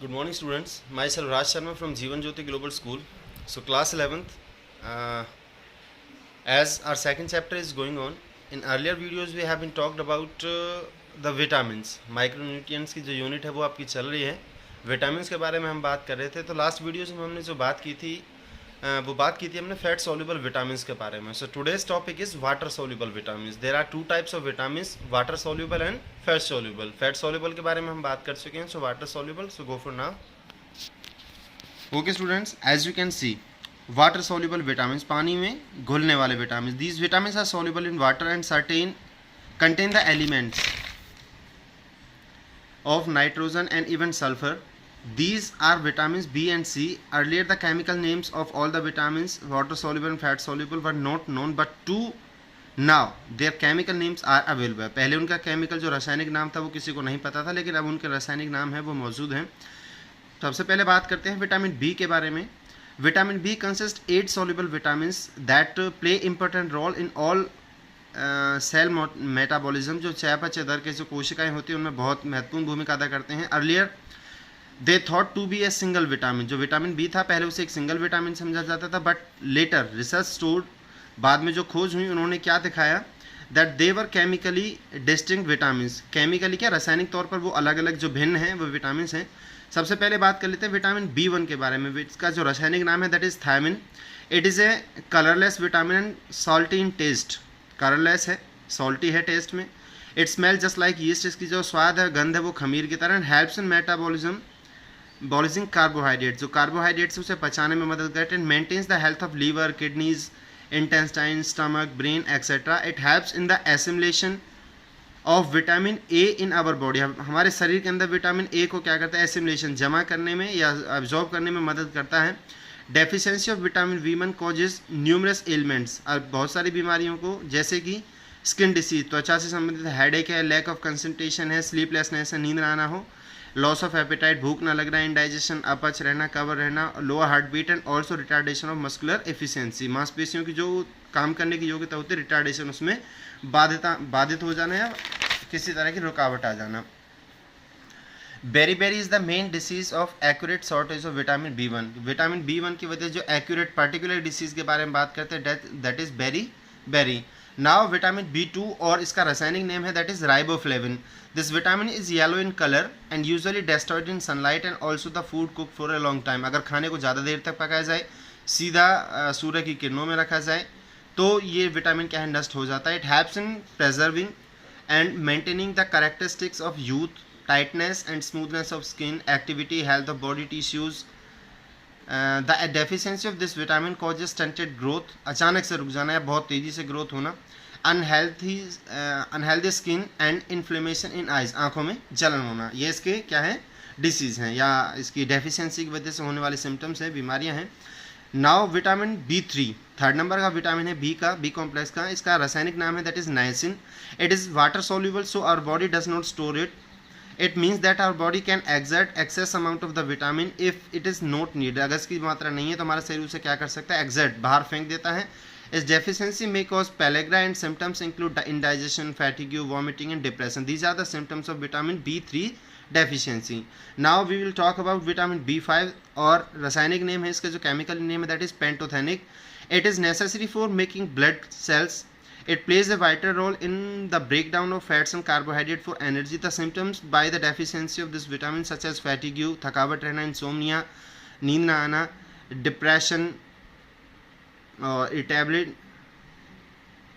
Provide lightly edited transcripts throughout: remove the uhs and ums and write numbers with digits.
Good morning, students. Myself Raj Sharma from Jeevan Jyoti Global School. So, class 11th. As our second chapter is going on, in earlier videos we have been talked about the vitamins, micronutrients की जो unit है वो आपकी चल रही है. Vitamins के बारे में हम बात कर रहे थे. तो लास्ट वीडियोस में हमने जो बात की थी वो बात की थी हमने फैट सोल्यूबल विटामिन्स के बारे में. So today's topic is water soluble vitamins. There are two types of vitamins, water soluble and fat soluble. Fat soluble के बारे में हम बात कर चुके हैं. So water soluble, so go for now. Okay students, as you can see water soluble vitamins, पानी में घुलने वाले vitamin. These vitamins are soluble in water and certain contain the elements of nitrogen and even sulfur. These are vitamins B and C. Earlier the chemical names of all the vitamins, water soluble and fat soluble, were not known, but to now their chemical names are available. पहले उनका chemical जो रासायनिक नाम था वो किसी को नहीं पता था, लेकिन अब उनके रासायनिक नाम है वो मौजूद हैं. तो सबसे पहले बात करते हैं विटामिन बी के बारे में. Vitamin B consist 8 soluble vitamins that play important role in all cell metabolism. जो चयापचय दर के जो कोशिकाएं होती हैं उनमें बहुत महत्वपूर्ण भूमिका अदा करते हैं. Earlier they thought to be a single vitamin. जो विटामिन बी था पहले उसे एक सिंगल विटामिन समझा जाता था, बट लेटर रिसर्च स्टोर्ड, बाद में जो खोज हुई उन्होंने क्या दिखाया, that they were chemically distinct vitamin. Chemically क्या, रासायनिक तौर पर वो अलग अलग जो भिन्न हैं वो विटामिन हैं. सबसे पहले बात कर लेते हैं विटामिन B1 के बारे में. इसका जो रासायनिक नाम है that is thiamine. It is a colourless vitamin and salty in taste. Colourless है, सॉल्टी है टेस्ट में. It smell just like yeast. इसकी जो स्वाद है, गंध है, वो खमीर की तरह. And helps in metabolism metabolising carbohydrate. जो कार्बोहाइड्रेट्स उसे पचाने में मदद करते हैं. Maintains the health of liver, kidneys, intestine, stomach, brain etcetera. It helps in the assimilation of vitamin A in our body. हमारे शरीर के अंदर विटामिन ए को क्या करता है, एसिमुलेशन, जमा करने में या अब्जॉर्ब करने में मदद करता है. Deficiency of vitamin B1 causes numerous elements. और बहुत सारी बीमारियों को, जैसे कि स्किन डिसीज, त्वचा से संबंधित, हेडेक है, लैक ऑफ कंसंट्रेशन है, स्लीपलेसनेस है, नींद ना आना हो, लॉस ऑफ एपेटाइट, भूख ना लगना, इंडाइजेशन, अपच रहना, कवर रहना, lower heart beat and also retardation of muscular efficiency. मांसपेशियों की जो काम करने की योग्यता होती है, रिटार्डेशन, उसमें बाधित हो जाना या किसी तरह की रुकावट आ जाना. Beriberi is the main disease of accurate shortage of vitamin B1. Vitamin B1 की वजह से जो एक्यूरेट पर्टिकुलर डिसीज के बारे में बात करते हैं दैट इज बेरी. नाउ विटामिन B2, और इसका रासायनिक नेम है that is riboflavin. This vitamin is yellow in colour and usually destroyed in sunlight and also the food cook for a long time. अगर खाने को ज़्यादा देर तक पकाया जाए, सीधा सूर्य की किरणों में रखा जाए, तो ये विटामिन क्या है, नष्ट हो जाता है. It helps in preserving and maintaining the characteristics of youth, tightness and smoothness of skin, activity, health of body tissues. The deficiency of this vitamin causes stunted growth. अचानक से रुक जाना या बहुत तेज़ी से ग्रोथ होना. Unhealthy skin and inflammation in eyes. आँखों में जलन होना. ये इसके क्या है, डिसीज़ हैं या इसकी डेफिशिएंसी की वजह से होने वाले सिम्टम्स हैं, बीमारियाँ हैं. Now vitamin B3, third number का विटामिन है बी का, बी कॉम्प्लेक्स का. इसका रासायनिक नाम है that is niacin. It is water soluble, so our body does not store it. It means that our body can exert excess amount of the vitamin if it is not needed. अगर इसकी मात्रा नहीं है तो हमारा शरीर उसे क्या कर सकता है, exert, बाहर फेंक देता है. Its deficiency may cause pellagra and symptoms include indigestion, fatigue, vomiting and depression. These are the symptoms of vitamin B3 deficiency. Now we will talk about vitamin B5, और रासायनिक नेम है इसका, जो केमिकल नेम है that is pantothenic. It is necessary for making blood cells. It plays a vital role in the breakdown of fats and carbohydrate for energy. The symptoms by the deficiency of this vitamin such as fatigue, थकावट रहना, insomnia, नींद ना आना, depression,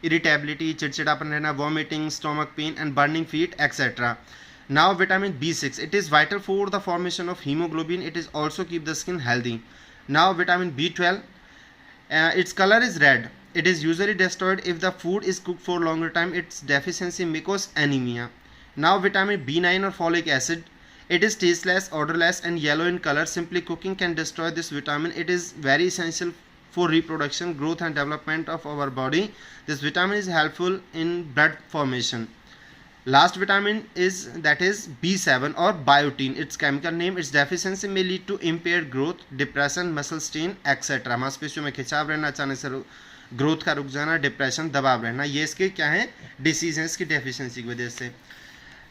irritability, चिड़चिड़ापन रहना, vomiting, stomach pain and burning feet, etc. Now vitamin B6. It is vital for the formation of hemoglobin. It is also keep the skin healthy. Now vitamin B12. Its color is red. It is usually destroyed if the food is cooked for longer time. Its deficiency may cause anemia. Now vitamin B9 or folic acid. It is tasteless, odorless and yellow in color. Simply cooking can destroy this vitamin. It is very essential for reproduction, growth and development of our body. This vitamin is helpful in blood formation. Last vitamin is that is B7 or biotin. Its chemical name. Its deficiency may lead to impaired growth, depression, muscle strain, etc. मांसपेशियों में खिंचाव रहना, अचानक से growth का रुक जाना, depression, दबाव रहना, ये इसके क्या है, डिसीज हैं इसकी डेफिशिएंसी की वजह से.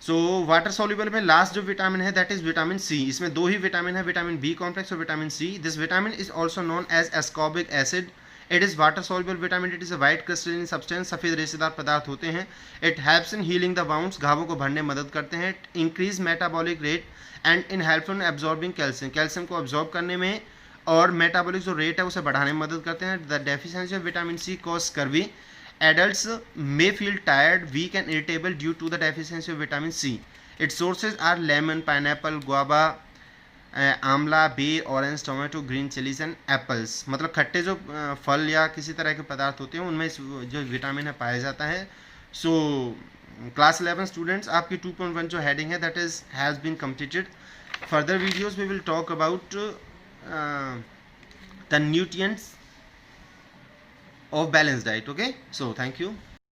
सो वाटर सॉल्युबल में लास्ट जो विटामिन है दैट इज विटामिन सी. इसमें दो ही विटामिन है, विटामिन बी कॉम्प्लेक्स और vitamin C. This vitamin is also known as ascorbic acid. It is water soluble vitamin. It is a white crystalline substance, सफ़ेद रेशेदार पदार्थ होते हैं. It helps in healing the wounds, घावों को भरने में मदद करते हैं. Increase metabolic rate and in helpful absorbing calcium, calcium को अब्जॉर्ब करने में और मेटाबॉलिक जो रेट है उसे बढ़ाने में मदद करते हैं. The deficiency of vitamin C cause scurvy. Adults may feel tired, weak and irritable due to the deficiency of vitamin C. Its sources are lemon, pineapple, guava, आंवला, बे, orange, tomato, green chillies and apples. मतलब खट्टे जो फल या किसी तरह के पदार्थ होते हैं उनमें जो विटामिन है पाया जाता है. सो क्लास 11 स्टूडेंट्स, आपकी 2.1 जो हेडिंग है that is has been completed. Further videos we will talk about the nutrients of balanced diet. Okay, so thank you.